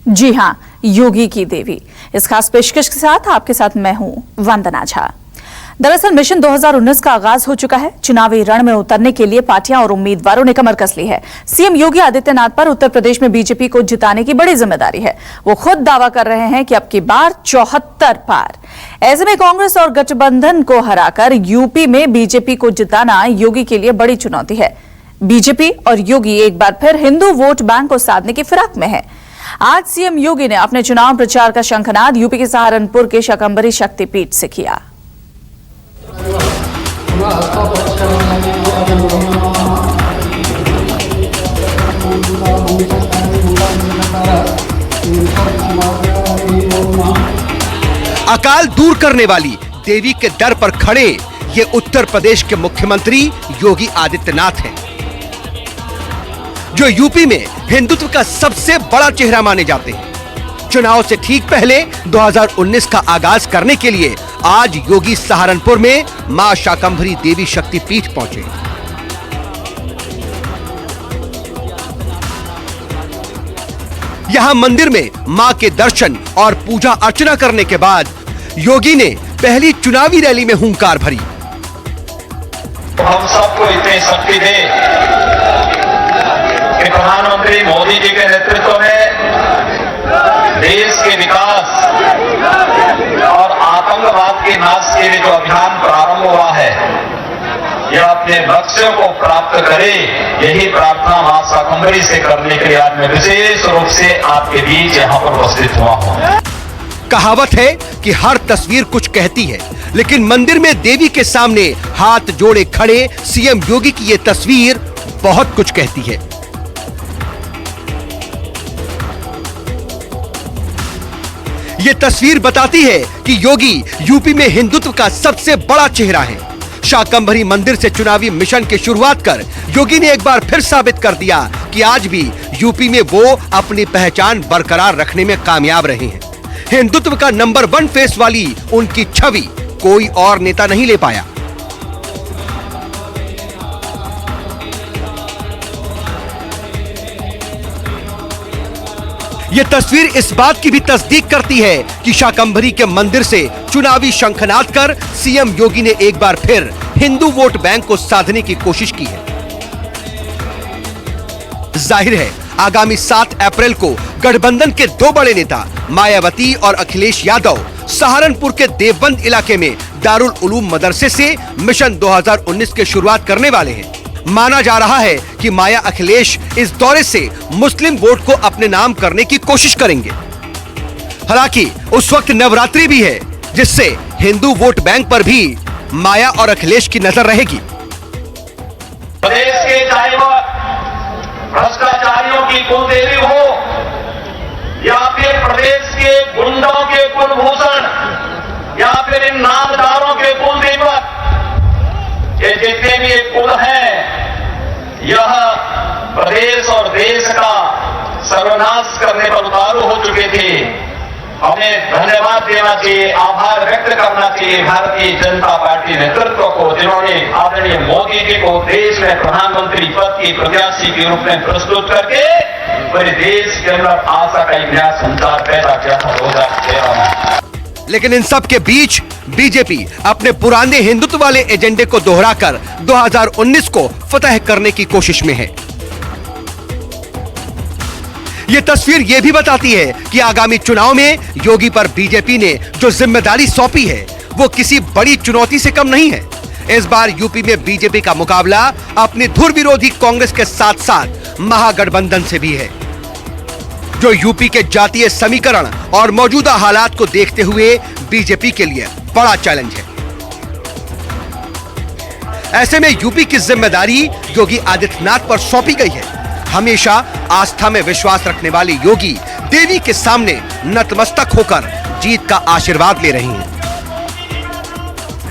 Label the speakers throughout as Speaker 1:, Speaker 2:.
Speaker 1: जी हां, योगी की देवी। इस खास पेशकश के साथ आपके साथ मैं हूं वंदना झा। दरअसल मिशन 2019 का आगाज हो चुका है। चुनावी रण में उतरने के लिए पार्टियां और उम्मीदवारों ने कमर कस ली है। सीएम योगी आदित्यनाथ पर उत्तर प्रदेश में बीजेपी को जिताने की बड़ी जिम्मेदारी है। वो खुद दावा कर रहे हैं कि अब की बार 74 पार। ऐसे में कांग्रेस और गठबंधन को हराकर यूपी में बीजेपी को जिताना योगी के लिए बड़ी चुनौती है। बीजेपी और योगी एक बार फिर हिंदू वोट बैंक को साधने की फिराक में है। आज सीएम योगी ने अपने चुनाव प्रचार का शंखनाद यूपी के सहारनपुर के शाकंभरी शक्तिपीठ से किया।
Speaker 2: अकाल दूर करने वाली देवी के दर पर खड़े ये उत्तर प्रदेश के मुख्यमंत्री योगी आदित्यनाथ हैं, जो यूपी में हिंदुत्व का सबसे बड़ा चेहरा माने जाते हैं। चुनाव से ठीक पहले 2019 का आगाज करने के लिए आज योगी सहारनपुर में मां शाकंभरी देवी शक्तिपीठ पहुंचे। यहां मंदिर में मां के दर्शन और पूजा अर्चना करने के बाद योगी ने पहली चुनावी रैली में हुंकार भरी।
Speaker 3: हम सबको इतनी शक्ति दे कि प्रधानमंत्री मोदी जी के नेतृत्व में देश के विकास और आतंकवाद के नाश के लिए जो अभियान प्रारंभ हुआ है, यह अपने लक्ष्यों को प्राप्त करे, यही प्रार्थना मां शाकंभरी से करने के लिए आज मैं विशेष रूप से आपके बीच यहां पर उपस्थित हुआ हूं।
Speaker 2: कहावत है कि हर तस्वीर कुछ कहती है, लेकिन मंदिर में देवी के सामने हाथ जोड़े खड़े सीएम योगी की ये तस्वीर बहुत कुछ कहती है। ये तस्वीर बताती है कि योगी यूपी में हिंदुत्व का सबसे बड़ा चेहरा है। शाकंभरी मंदिर से चुनावी मिशन की शुरुआत कर योगी ने एक बार फिर साबित कर दिया कि आज भी यूपी में वो अपनी पहचान बरकरार रखने में कामयाब रहे हैं। हिंदुत्व का नंबर 1 फेस वाली उनकी छवि कोई और नेता नहीं ले पाया। यह तस्वीर इस बात की भी तस्दीक करती है कि शाकंभरी के मंदिर से चुनावी शंखनाद कर सीएम योगी ने एक बार फिर हिंदू वोट बैंक को साधने की कोशिश की है। जाहिर है आगामी 7 अप्रैल को गठबंधन के 2 बड़े नेता मायावती और अखिलेश यादव सहारनपुर के देवबंद इलाके में दारुल उलूम मदरसे से मिशन 2019 की शुरुआत करने वाले हैं। माना जा रहा है कि माया अखिलेश इस दौरे से मुस्लिम वोट को अपने नाम करने की कोशिश करेंगे। हालांकि उस वक्त नवरात्रि भी है, जिससे हिंदू वोट बैंक पर भी माया और अखिलेश की नजर रहेगी।
Speaker 3: प्रदेश के चाहे वह भ्रष्टाचारियों की कुलदेवी हो या फिर प्रदेश के गुंडों के कुलभूषण या फिर इन नामदारों के कुलदीपक, ये जितने भी कुल हैं, यह प्रदेश और देश का सर्वनाश करने पर उतारू हो चुके थे। हमें धन्यवाद देना चाहिए, आभार व्यक्त करना चाहिए भारतीय जनता पार्टी नेतृत्व को, जिन्होंने आदरणीय मोदी जी को देश में प्रधानमंत्री पद की प्रत्याशी के रूप में प्रस्तुत करके पूरे देश के अंदर आशा का एक नया संचार पैदा किया था 2013 में।
Speaker 2: लेकिन इन सब के बीच बीजेपी अपने पुराने हिंदुत्व वाले एजेंडे को दोहराकर 2019 को फतह करने की कोशिश में है। ये तस्वीर ये भी बताती है कि आगामी चुनाव में योगी पर बीजेपी ने जो जिम्मेदारी सौंपी है, वो किसी बड़ी चुनौती से कम नहीं है। इस बार यूपी में बीजेपी का मुकाबला अपनी धुर विरोधी कांग्रेस के साथ साथ महागठबंधन से भी है, जो यूपी के जातीय समीकरण और मौजूदा हालात को देखते हुए बीजेपी के लिए बड़ा चैलेंज है। ऐसे में यूपी की जिम्मेदारी योगी आदित्यनाथ पर सौंपी गई है। हमेशा आस्था में विश्वास रखने वाले योगी देवी के सामने नतमस्तक होकर जीत का आशीर्वाद ले रही हैं।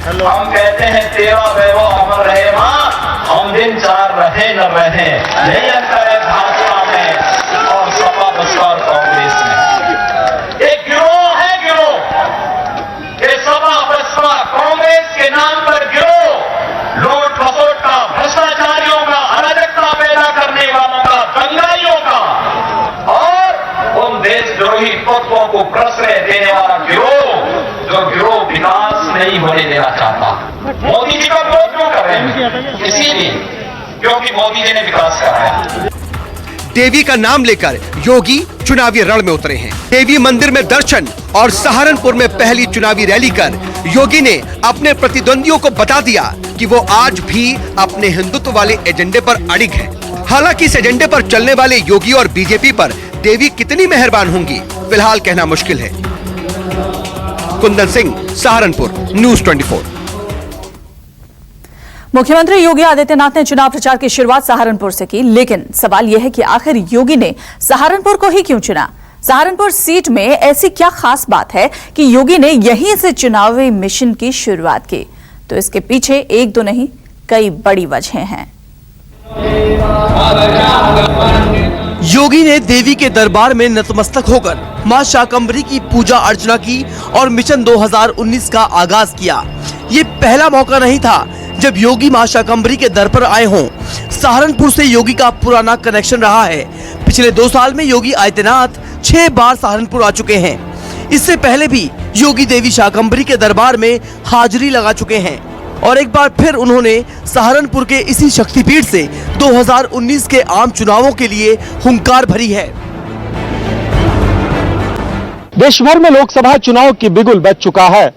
Speaker 3: हम कहते हैं तेरा वैभव अमर रहे मां, हम दिन 4 रहे न रहे, नहीं अंतर है भाजपा में और सपा बसपा और कांग्रेस में। एक गिरोह है, गिरोह ये सपा बसपा कांग्रेस के नाम पर गिरोह लूट खसोट का, भ्रष्टाचारियों का, अराजकता पैदा करने वालों का, दंगाइयों का, और उन देश देशद्रोही तत्वों को प्रश्रय देने वाला गिरोह, जो गिरोह विकास नहीं होने देना चाहता। मोदी जी का विरोध क्यों कर रहे हैं? इसीलिए क्योंकि मोदी जी ने विकास कराया।
Speaker 2: देवी का नाम लेकर योगी चुनावी रण में उतरे हैं। देवी मंदिर में दर्शन और सहारनपुर में पहली चुनावी रैली कर योगी ने अपने प्रतिद्वंदियों को बता दिया कि वो आज भी अपने हिंदुत्व वाले एजेंडे पर अड़िग हैं। हालांकि इस एजेंडे पर चलने वाले योगी और बीजेपी पर देवी कितनी मेहरबान होंगी, फिलहाल कहना मुश्किल है। कुंदन सिंह, सहारनपुर, न्यूज़ 24।
Speaker 1: मुख्यमंत्री योगी आदित्यनाथ ने चुनाव प्रचार की शुरुआत सहारनपुर से की, लेकिन सवाल यह है कि आखिर योगी ने सहारनपुर को ही क्यों चुना? सहारनपुर सीट में ऐसी क्या खास बात है कि योगी ने यहीं से चुनावी मिशन की शुरुआत की? तो इसके पीछे एक दो नहीं, कई बड़ी वजहें हैं।
Speaker 4: योगी ने देवी के दरबार में नतमस्तक होकर मां शाकंभरी की पूजा अर्चना की और मिशन 2019 का आगाज किया। ये पहला मौका नहीं था जब योगी मां शाकंभरी के दर पर आए हों। सहारनपुर से योगी का पुराना कनेक्शन रहा है। पिछले 2 साल में योगी आदित्यनाथ 6 बार सहारनपुर आ चुके हैं। इससे पहले भी योगी देवी शाकंभरी के दरबार में हाजिरी लगा चुके हैं और एक बार फिर उन्होंने सहारनपुर के इसी शक्तिपीठ से 2019 के आम चुनावों के लिए हुंकार भरी है।
Speaker 5: देश भर में लोकसभा चुनाव की बिगुल बज चुका है।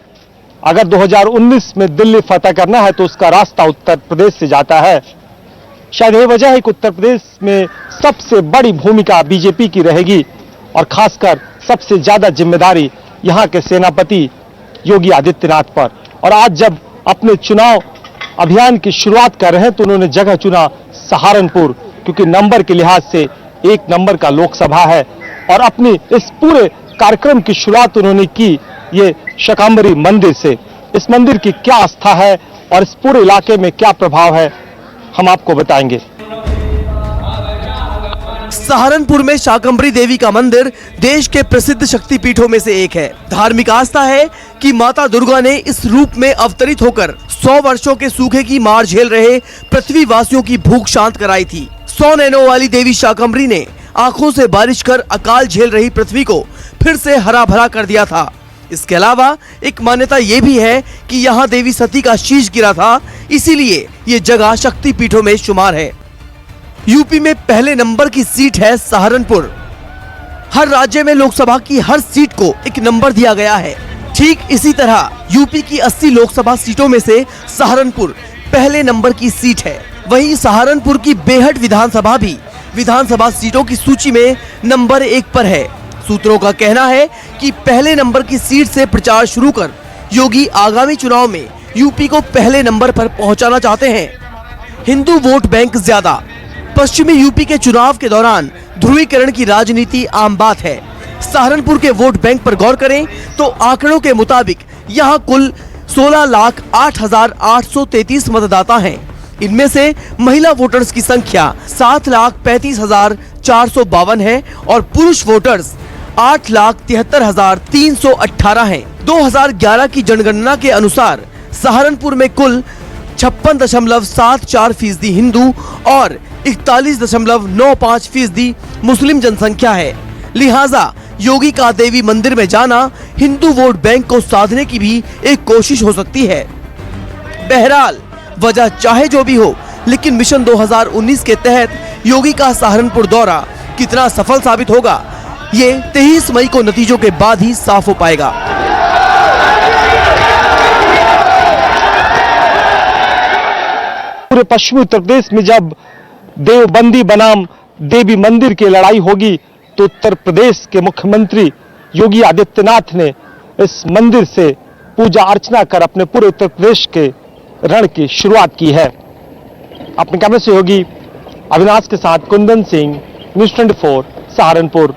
Speaker 5: अगर 2019 में दिल्ली फतह करना है तो उसका रास्ता उत्तर प्रदेश से जाता है। शायद यही वजह है कि उत्तर प्रदेश में सबसे बड़ी भूमिका बीजेपी की रहेगी और खासकर सबसे ज्यादा जिम्मेदारी यहां के सेनापति योगी आदित्यनाथ पर। और आज जब अपने चुनाव अभियान की शुरुआत कर रहे हैं तो उन्होंने जगह चुना सहारनपुर, क्योंकि नंबर के लिहाज से 1 नंबर का लोकसभा है। और अपनी इस पूरे कार्यक्रम की शुरुआत उन्होंने की ये शाकंभरी मंदिर से। इस मंदिर की क्या आस्था है और इस पूरे इलाके में क्या प्रभाव है, हम आपको बताएंगे।
Speaker 4: सहारनपुर में शाकंभरी देवी का मंदिर देश के प्रसिद्ध शक्तिपीठों में से एक है। धार्मिक आस्था है कि माता दुर्गा ने इस रूप में अवतरित होकर 100 वर्षों के सूखे की मार झेल रहे पृथ्वीवासियों की भूख शांत कराई थी। 100 नैनों वाली देवी शाकंभरी ने आंखों से बारिश कर अकाल झेल रही पृथ्वी को फिर से हरा भरा कर दिया था। इसके अलावा एक मान्यता ये भी है कि यहाँ देवी सती का शीश गिरा था, इसीलिए ये जगह शक्तिपीठों में शुमार है। यूपी में पहले नंबर की सीट है सहारनपुर। हर राज्य में लोकसभा की हर सीट को एक नंबर दिया गया है। ठीक इसी तरह यूपी की 80 लोकसभा सीटों में से सहारनपुर पहले नंबर की सीट है। वहीं सहारनपुर की बेहट विधानसभा भी विधानसभा सीटों की सूची में नंबर 1 पर है। सूत्रों का कहना है कि पहले नंबर की सीट से प्रचार शुरू कर योगी आगामी चुनाव में यूपी को पहले नंबर पर पहुंचाना चाहते हैं। हिंदू वोट बैंक ज्यादा। पश्चिमी यूपी के चुनाव के दौरान ध्रुवीकरण की राजनीति आम बात है। सहारनपुर के वोट बैंक पर गौर करें तो आंकड़ों के मुताबिक यहां कुल 16,08,833 मतदाता हैं। इनमें से महिला वोटर्स की संख्या 7,35,452 है और पुरुष वोटर्स 8,73,318 हैं। 2011 की जनगणना के अनुसार सहारनपुर में कुल 56.74% हिंदू और 41.95% मुस्लिम जनसंख्या है। लिहाजा योगी का देवी मंदिर में जाना हिंदू वोट बैंक को साधने की भी एक कोशिश हो सकती है। बहरहाल वजह चाहे जो भी हो, लेकिन मिशन 2019 के तहत योगी का सहारनपुर दौरा कितना सफल साबित होगा, ये 23 मई को नतीजों के बाद ही साफ हो पाएगा।
Speaker 5: पूरे पश्चिमी उत्तर प्रदेश में जब देवबंदी बनाम देवी मंदिर की लड़ाई होगी तो उत्तर प्रदेश के मुख्यमंत्री योगी आदित्यनाथ ने इस मंदिर से पूजा अर्चना कर अपने पूरे उत्तर प्रदेश के रण की शुरुआत की है। अपने कैमरे से योगी अविनाश के साथ कुंदन सिंह, न्यूज़ 24, सहारनपुर।